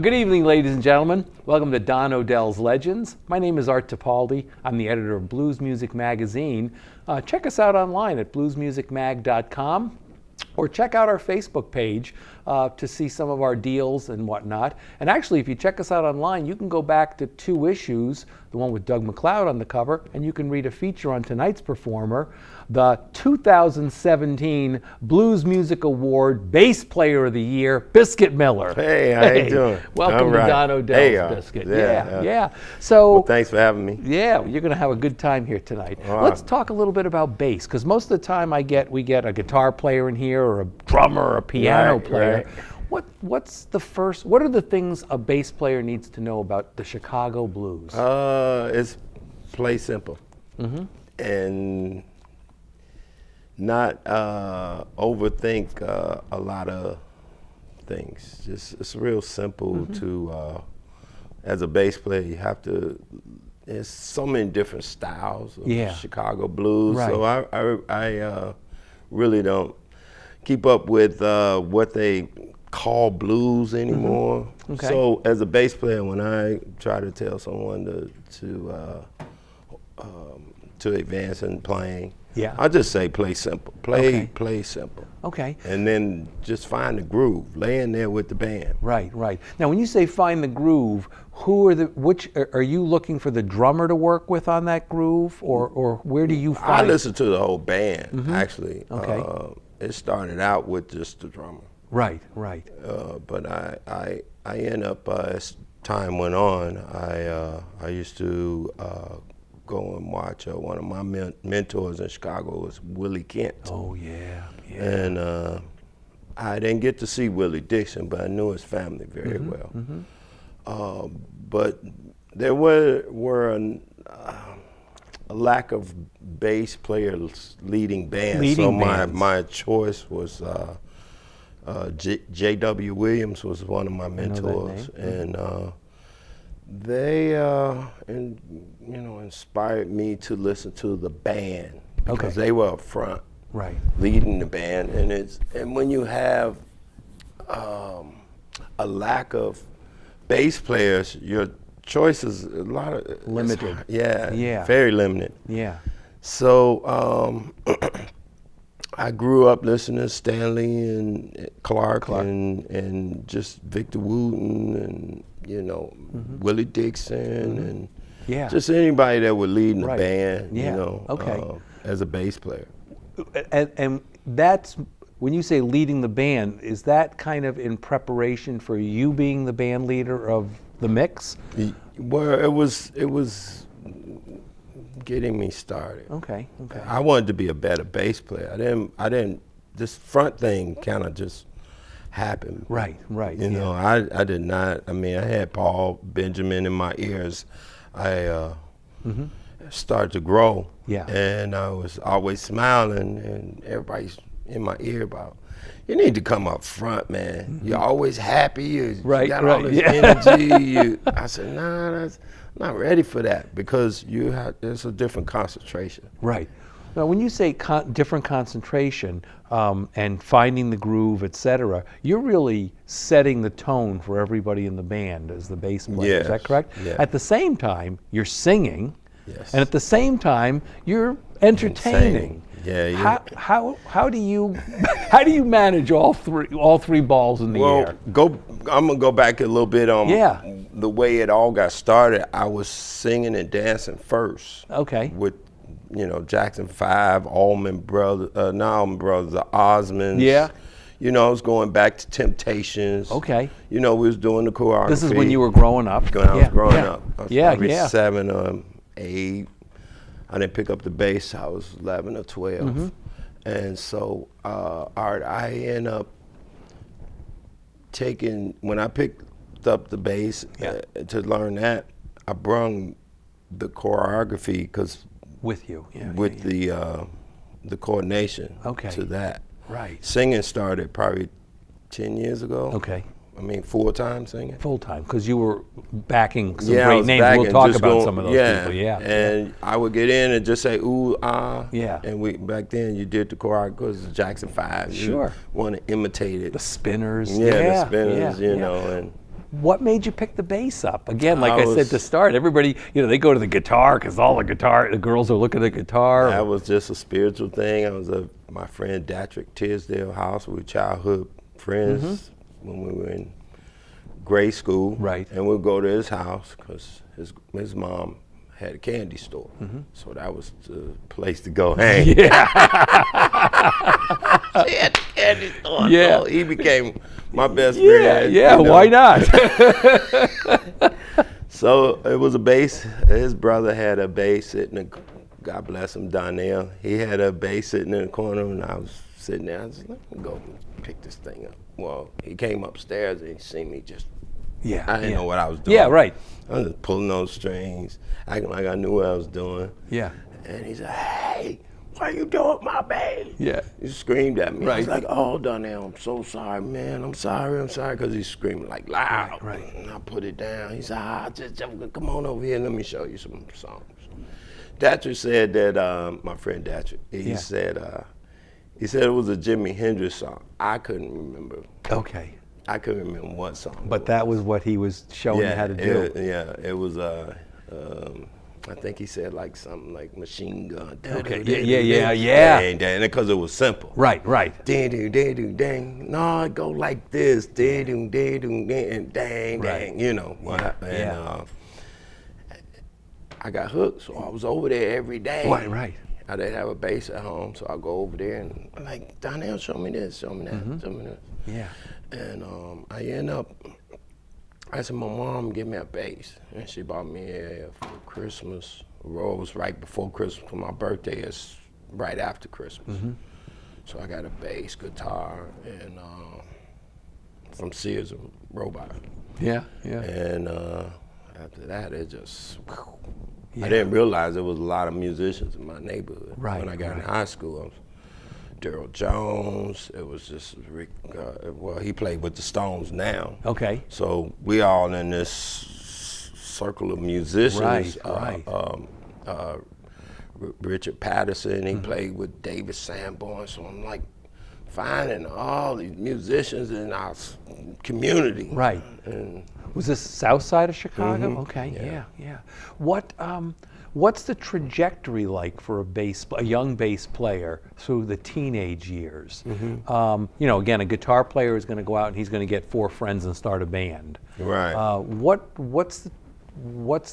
Good evening, ladies and gentlemen. Welcome to Don Odell's Legends. My name is Art Tipaldi. I'm the editor of Blues Music Magazine. Check us out online at bluesmusicmag.com or check out our Facebook page to see some of our deals and whatnot. And actually, if you check us out online, you can go back to 2 issues, the one with Doug McLeod on the cover, and you can read a feature on tonight's performer, the 2017 Blues Music Award Bass Player of the Year, Biscuit Miller. Hey, how you doing? Welcome to Don Odell's Biscuit. Yeah. So, well, thanks for having me. Yeah, you're going to have a good time here tonight. Let's talk a little bit about bass, because most of the time we get a guitar player in here, or a drummer, or a piano player. Right. What are the things a bass player needs to know about the Chicago blues? It's play simple, and not overthink a lot of things. Just it's real simple to. As a bass player, you have to. There's so many different styles of Chicago blues, so I really don't keep up with what they call blues anymore. Okay. So as a bass player, when I try to tell someone to advance in playing, I just say play simple. Play simple. Okay. And then just find the groove. Lay in there with the band. Right. Now, when you say find the groove, which are you looking for the drummer to work with on that groove, or where do you find? I listen to the whole band actually. Okay. It started out with just the drummer. Right. But I end up as time went on, I used to go and watch one of my mentors in Chicago was Willie Kent. Oh yeah. And I didn't get to see Willie Dixon, but I knew his family very well. But there were a lack of bass players leading bands. My choice was J.W. Williams was one of my mentors, and they inspired me to listen to the band because they were up front, leading the band, and when you have a lack of bass players, your choices limited. Very limited. Yeah. So I grew up listening to Stanley and Clark. And just Victor Wooten and Willie Dixon and just anybody that would lead in the band. As a bass player. And that's when you say leading the band. Is that kind of in preparation for you being the band leader of the mix? Well, it was getting me started. Okay. I wanted to be a better bass player. I didn't. This front thing kind of just happened. Right. I did not. I mean, I had Paul Benjamin in my ears. I started to grow. Yeah. And I was always smiling, and everybody's in my ear about, you need to come up front, man. You're always happy. You got all this energy. I said, nah, I'm not ready for that, because there's a different concentration. Right. Now, when you say different concentration and finding the groove, etc., you're really setting the tone for everybody in the band as the bass player. Is that correct? Yeah. At the same time, you're singing. Yes. And at the same time, you're entertaining. Yeah. How do you manage all three balls in the air? I'm gonna go back a little bit on the way it all got started. I was singing and dancing first. Okay. With Jackson 5, Allman Brothers, not Allman Brothers, the Osmonds. Yeah. I was going back to Temptations. Okay. We was doing the choreography. This is when you were growing up. When I was growing up. I was probably 7 or 8. I didn't pick up the bass. I was 11 or 12. And so I end up when I picked up the bass to learn that, I brung the choreography because with you, the coordination to that. Right. Singing started probably 10 years ago. Okay. I mean, full-time singing? Full-time, because you were backing some great names. We'll talk about some of those people, And I would get in and just say, ooh, ah. Yeah. And back then, you did the choreography because Jackson 5. Sure. You want to imitate it. The Spinners. The Spinners, you know. And What made you pick the bass up? Again, like I said was- to start, everybody, they go to the guitar because the girls are looking at the guitar. That was just a spiritual thing. I was at my friend Datrick Tisdale house. We were childhood friends when we were in grade school. Right. And we'd go to his house because his mom had a candy store. So that was the place to go hang. Yeah. She had the candy store. Yeah. So he became my best Yeah, friend. yeah, why not? So it was a bass. His brother had a bass sitting, God bless him, Donnell. He had a bass sitting in the corner, and I was sitting there. I was like, let me go pick this thing up. Well, he came upstairs and he seen me just, Yeah. I didn't know what I was doing. Yeah, right. I was just pulling those strings, acting like I knew what I was doing. Yeah. And he said, hey, why you doing my bass? Yeah. He screamed at me. I was Right. like, oh, Donnell, I'm so sorry, man. I'm sorry, because he's screaming like loud. Right. And I put it down. He said, just come on over here. Let me show you some songs. Datrick said that, my friend Datrick, he said it was a Jimi Hendrix song. I couldn't remember. Okay. I couldn't remember what song. But that was what he was showing you how to do. It was, I think he said like something like Machine Gun. Okay, yeah. And because it was simple. Right, right. Ding, ding, ding, ding, ding. No, it go like this. Ding, ding, ding, ding, ding, dang, Right. dang. I got hooked, so I was over there every day. Right, right. I didn't have a bass at home, so I go over there and I'm like, Donnell, show me this, show me that, show me this. Yeah. And I end up, I said, my mom give me a bass, and she bought me for Christmas. Well, it was right before Christmas, 'cause my birthday is right after Christmas. So I got a bass, guitar, and from Sears and Roebuck. Yeah, yeah. And after that, it just, Yeah. I didn't realize there was a lot of musicians in my neighborhood. Right, When I got in right. high school, I was Daryl Jones. It was just Rick. Well, he played with the Stones now. Okay. So we all in this circle of musicians. Right. Richard Patterson, he played with David Sanborn. So I'm like finding all these musicians in our community. Right. And Was this south side of Chicago? Okay, yeah. What's the trajectory like for a young bass player through the teenage years? Again, a guitar player is going to go out and he's going to get 4 friends and start a band. Right. What's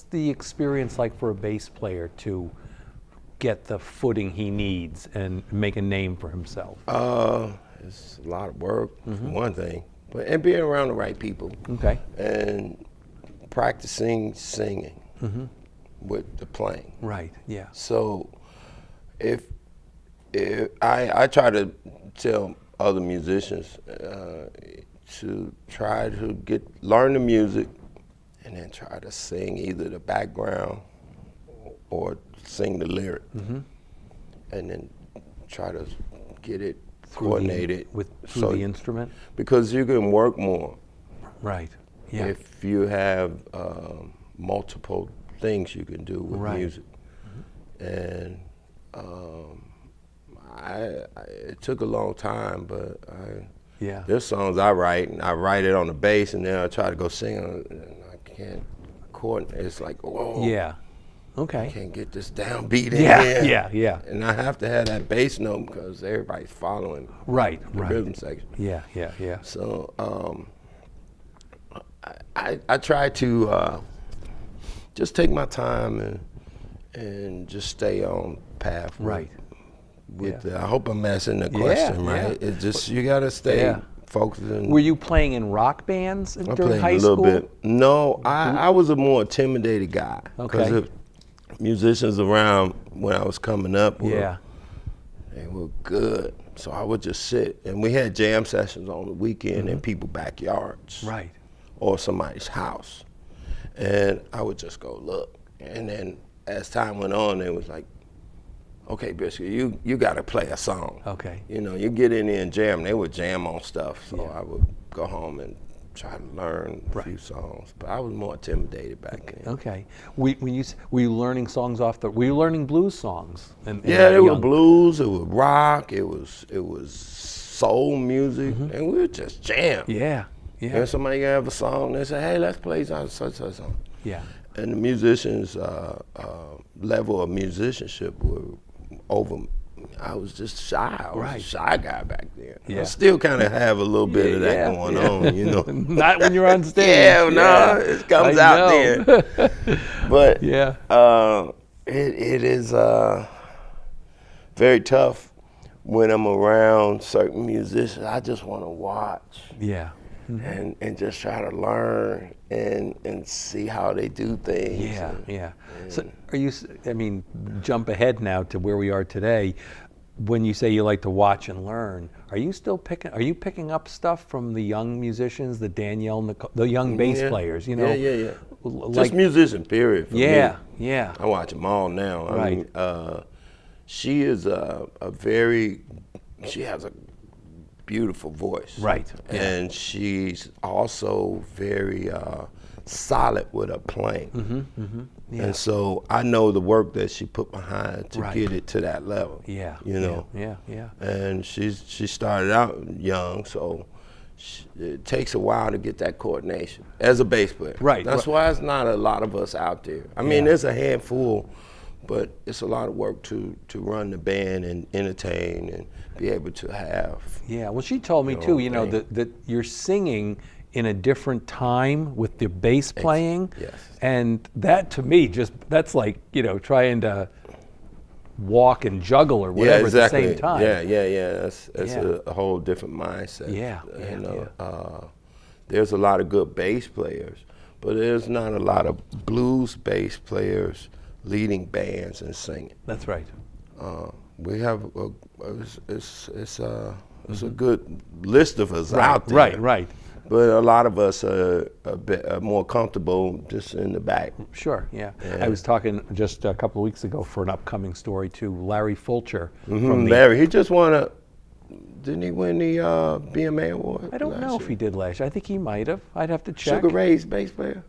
the experience like for a bass player to get the footing he needs and make a name for himself? It's a lot of work, for one thing, and being around the right people. Okay. And practicing singing with the playing. Right. Yeah. So if I try to tell other musicians to try to learn the music and then try to sing either the background or sing the lyric, and then try to get it coordinated through the instrument. because you can work more Right. Yeah. if you have multiple things you can do with Right. music. And it took a long time, but Yeah. there's songs I write, and I write it on the bass, and then I try to go sing on it, and I can't coordinate. It's like, whoa, Yeah. I Okay. can't get this downbeat in Yeah. here. Yeah. And I have to have that bass note because everybody's following Right. the Right. rhythm section. Yeah. Yeah. So I try to just take my time and just stay on path. Right. I hope I'm answering the question right. yeah. It's just you gotta stay focused. Were you playing in rock bands I during played high a little school? bit. No, I was a more intimidated guy. Okay. Because musicians around when I was coming up Yeah. they were good. So I would just sit, and we had jam sessions on the weekend in people's backyards. Right. Or somebody's house. And I would just go look. And then as time went on, it was like, okay, Biscuit, you got to play a song. Okay. You get in there and jam. They would jam on stuff. So Yeah. I would go home and try to learn a few songs. But I was more intimidated back then. Okay. Were you learning songs were you learning blues songs? Yeah, it was blues, it was rock, it was soul music, and we would just jam. Yeah. Yeah. And somebody have a song, they say, hey, let's play such song. Yeah. And the musicians' level of musicianship were over. I was just shy. I was a shy guy back then. Yeah. I still kind of have a little bit of that going on, you know. Not when you're on stage. Yeah, no, it comes out there. But yeah, it is very tough when I'm around certain musicians. I just want to watch. Yeah. And just try to learn and see how they do things. Yeah, yeah. So are you, I mean, jump ahead now to where we are today. When you say you like to watch and learn, are you picking up stuff from the young musicians, the Danielle, the young bass players, you know? Yeah. Like, just musician, period, for me. Yeah. I watch them all now. Right. I mean, she is she has a beautiful voice. Right. Yeah. And she's also very solid with her playing. Yeah. And so I know the work that she put behind to Right. get it to that level. Yeah. You know. Yeah. And she started out young, so it takes a while to get that coordination as a bass player. Right. That's why it's not a lot of us out there. I mean, there's a handful, but it's a lot of work to run the band and entertain and be able to have. Yeah, well, she told me too, you know, that you're singing in a different time with the bass playing. Yes. And that to me, that's like, you know, trying to walk and juggle or whatever at the same time. Yeah. That's a whole different mindset. Yeah. There's a lot of good bass players, but there's not a lot of blues bass players leading bands and singing. That's right. We have it's a good list of us out there. Right. But a lot of us are a bit more comfortable just in the back. Sure, yeah. I was talking just a couple of weeks ago for an upcoming story to Larry Fulcher. From Larry, he just won didn't he win the BMA award? I don't know if he did last year. I think he might have. I'd have to check. Sugar Ray's bass player?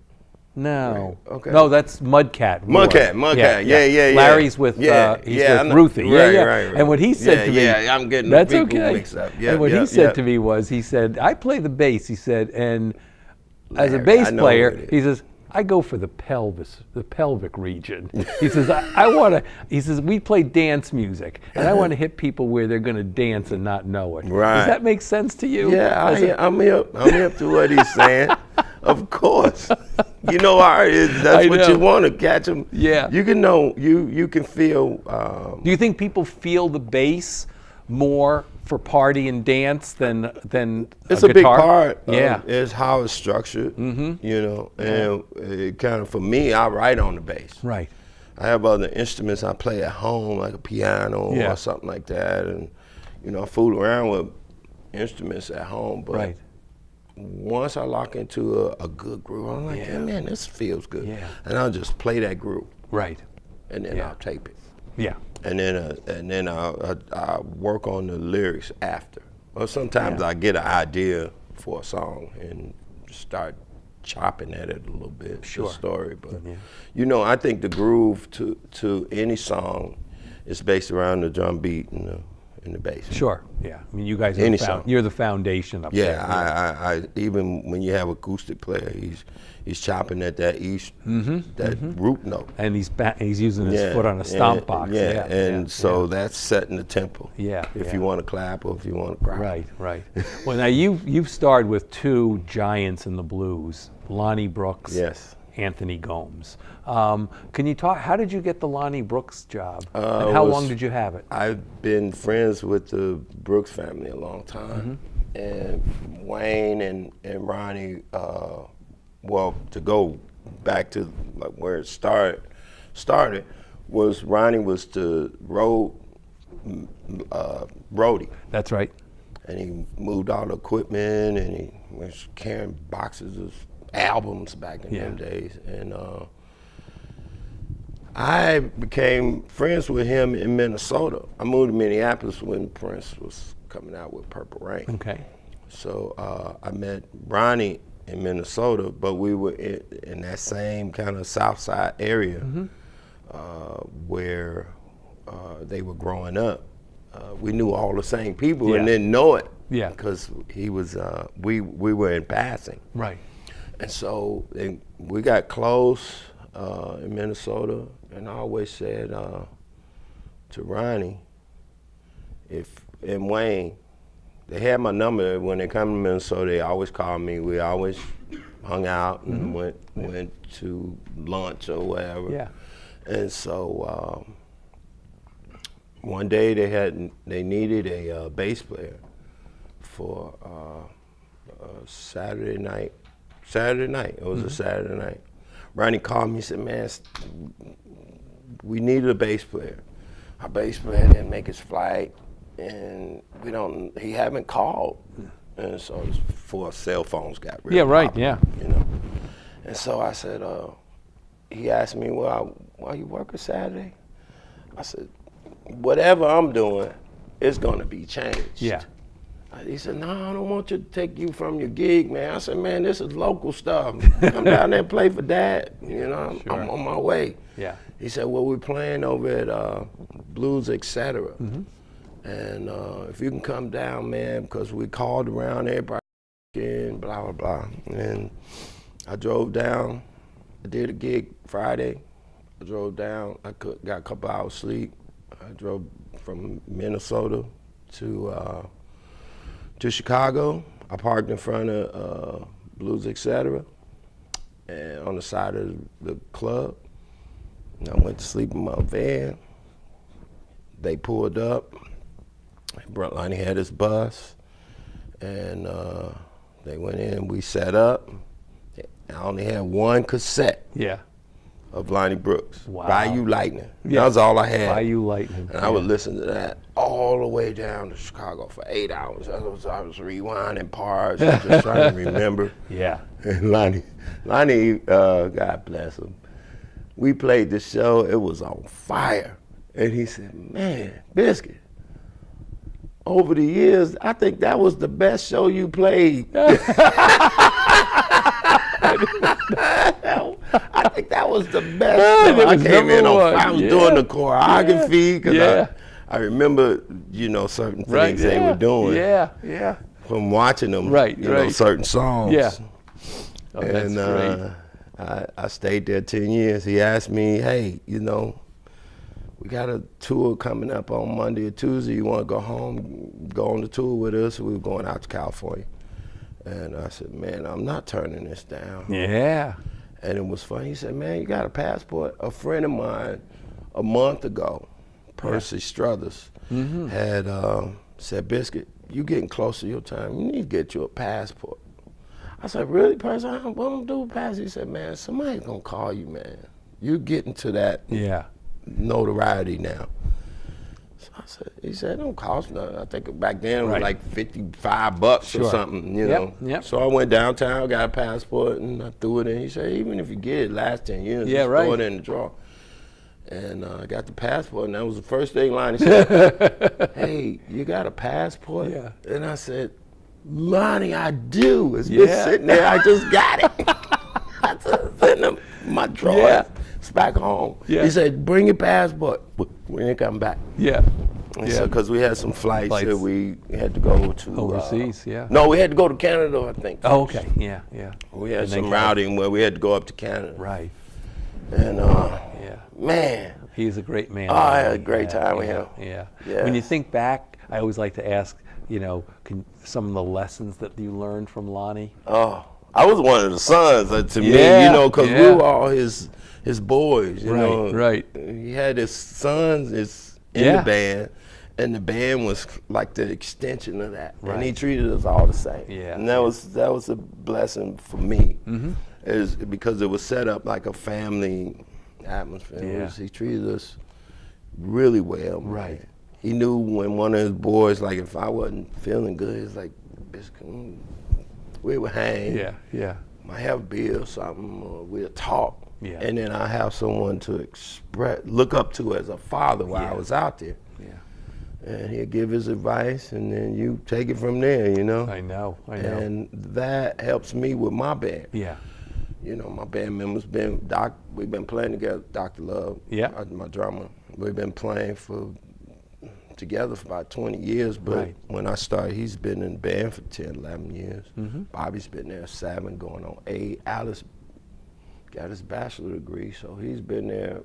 No. Right. Okay. No, that's Mudcat. Mudcat. Yeah. Larry's with Ruthie. Right. And what he said to me, I'm getting that's the people okay. mixed up. And what he said to me was, he said, I play the bass. He said, and as a bass player, he says, I go for the pelvic region. He says, I want to. He says, we play dance music, and I want to hit people where they're going to dance and not know it. Right. Does that make sense to you? Yeah, I'm hip to what he's saying. Of course. You know, that's what you want to catch them. Yeah. You can know. You can feel. Do you think people feel the bass more for party and dance than it's a big guitar? part. Yeah. Is how it's structured. You know, and it kind of, for me, I write on the bass. Right. I have other instruments I play at home, like a piano or something like that, and you know, I fool around with instruments at home. But once I lock into a good groove, I'm like, yeah, man, this feels good. Yeah. And I'll just play that groove. Right. And then I'll tape it. Yeah. And then I work on the lyrics after. Or sometimes I get an idea for a song and start chopping at it a little bit, the story. But you know, I think the groove to any song is based around the drum beat and the bass. Sure. Yeah. I mean, you guys are you're the foundation up there. I even when you have acoustic player, he's chopping at that that root note. And he's using his foot on a stomp box. So that's setting the tempo. Yeah. If you want to clap or if you want to cry. Right. Well, now you've starred with two giants in the blues, Lonnie Brooks. Yes. Anthony Gomes. Can you talk? How did you get the Lonnie Brooks job? And how long did you have it? I've been friends with the Brooks family a long time, and Wayne and Ronnie. Well, to go back to like where it started was Ronnie was the roadie. That's right. And he moved all the equipment, and he was carrying boxes of albums back in them days. And I became friends with him in Minnesota. I moved to Minneapolis when Prince was coming out with Purple Rain. Okay. So I met Ronnie in Minnesota, but we were in that same kind of South Side area where they were growing up. We knew all the same people and didn't know it. Yeah. Because he was, we were in passing. Right. And so we got close in Minnesota, and I always said to Ronnie, and Wayne, they had my number when they come to Minnesota. They always called me. We always hung out and went to lunch or whatever. Yeah. And so one day they needed a bass player for Saturday night. It was a Saturday night. Ronnie called me and said, man, we needed a bass player. Our bass player didn't make his flight, and he haven't called. And so it's before cell phones got really popular, you know. And so I said, he asked me, well, why you working Saturday? I said, whatever I'm doing, it's gonna be changed. Yeah. He said, no, I don't want you to take you from your gig, man. I said, man, this is local stuff. Come down there and play for Dad. You know, I'm on my way. Yeah. He said, well, we're playing over at Blues, etc. And if you can come down, man, because we called around everybody and blah, blah, blah. And I drove down. I did a gig Friday. I drove down. Got a couple hours sleep. I drove from Minnesota to Chicago. I parked in front of Blues, etc. and on the side of the club. And I went to sleep in my van. They pulled up. Lonnie had his bus, and they went in. We set up. I only had one cassette. Yeah. Of Lonnie Brooks. Wow. Bayou Lightning. Yeah. That was all I had. Bayou Lightning. And I would listen to that all the way down to Chicago for 8 hours. I was rewinding parts, just trying to remember. Yeah. And Lonnie, God bless him, we played the show, it was on fire. And he said, man, Biscuit, over the years, I think that was the best show you played. I think that was the best. I came in on fire. I was doing the choreography because I remember, certain things they were doing. Yeah. From watching them, certain songs. Yeah. Oh, and that's great. I stayed there 10 years. He asked me, hey, we got a tour coming up on Monday or Tuesday. You want to go home, go on the tour with us? We were going out to California. And I said, man, I'm not turning this down. Yeah. And it was funny. He said, man, you got a passport? A friend of mine a month ago, Percy Struthers, had said, Biscuit, you getting close to your time. You need to get you a passport. I said, really, Percy? What am I going to do with passport? He said, man, somebody's going to call you, man. You're getting to that notoriety now. So he said, it don't cost nothing. I think back then it was like $55 or something, Yep. So I went downtown, got a passport, and I threw it in. He said, even if you get it last 10 years, just throw it in the drawer. And I got the passport, and that was the first thing Lonnie said, hey, you got a passport? Yeah. And I said, Lonnie, I do. It's been sitting there. I just got it. I just sitting in my drawer. Yeah. It's back home. Yeah. He said, bring your passport when you come back. Yeah. So, because we had some flights that we had to go to. Overseas, No, we had to go to Canada, I think. Oh, okay. Yeah. We had some routing where we had to go up to Canada. Right. And, man. He's a great man. I had a great time with him. Yeah. Yeah. When you think back, I always like to ask, some of the lessons that you learned from Lonnie? Oh, I was one of the sons to me, because we were all his boys, you know. Right. He had his sons in the band, and the band was like the extension of that. Right. And he treated us all the same. Yeah. And that was a blessing for me, is because it was set up like a family atmosphere. Yeah. He treated us really well. Right. He knew when one of his boys, like if I wasn't feeling good, it's like, we would hang. Yeah. Might have a beer or something, or we'll talk. Yeah. And then I have someone to look up to as a father while I was out there. Yeah. And he'll give his advice, and then you take it from there, I know. And that helps me with my band. Yeah. My band members we've been playing together, Dr. Love, my drummer. We've been playing for together for about 20 years, but Right. when I started, he's been in the band for 10, 11 years. Bobby's been there 7, going on 8. Alice got his bachelor degree, so he's been there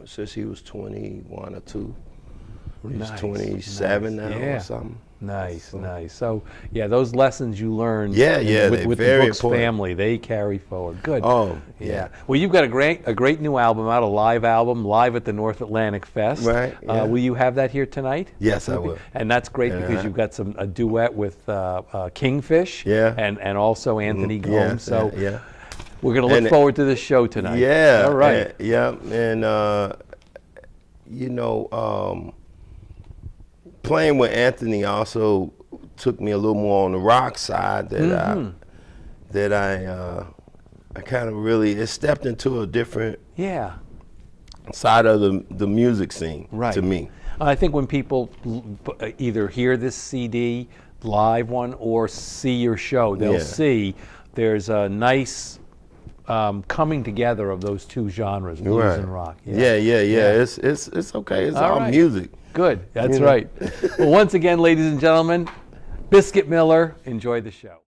since he was 21 or 2. He's Nice, 27 nice. now Yeah. or something. Nice, nice. So, yeah, those lessons you learned Yeah, yeah, with, they're with the very Brooks important. family, they carry forward. Good. Oh, yeah. yeah. Well, you've got a great new album out, a live album, live at the North Atlantic Fest. Right, yeah. Will you have that here tonight? Yes, I will. And that's great because you've got a duet with Kingfish. Yeah. And also Anthony Gomes. Yeah, So yeah. we're going to look forward to this show tonight. Yeah. All right. And you know, playing with Anthony also took me a little more on the rock side that I kind of really stepped into a different Yeah. side of the music scene Right. to me. I think when people either hear this CD, live one, or see your show, they'll Yeah. see there's a nice coming together of those two genres, blues Right. and rock. Yeah. It's okay. It's all right. music. Good. That's You know. right. Well, once again, ladies and gentlemen, Biscuit Miller, enjoy the show.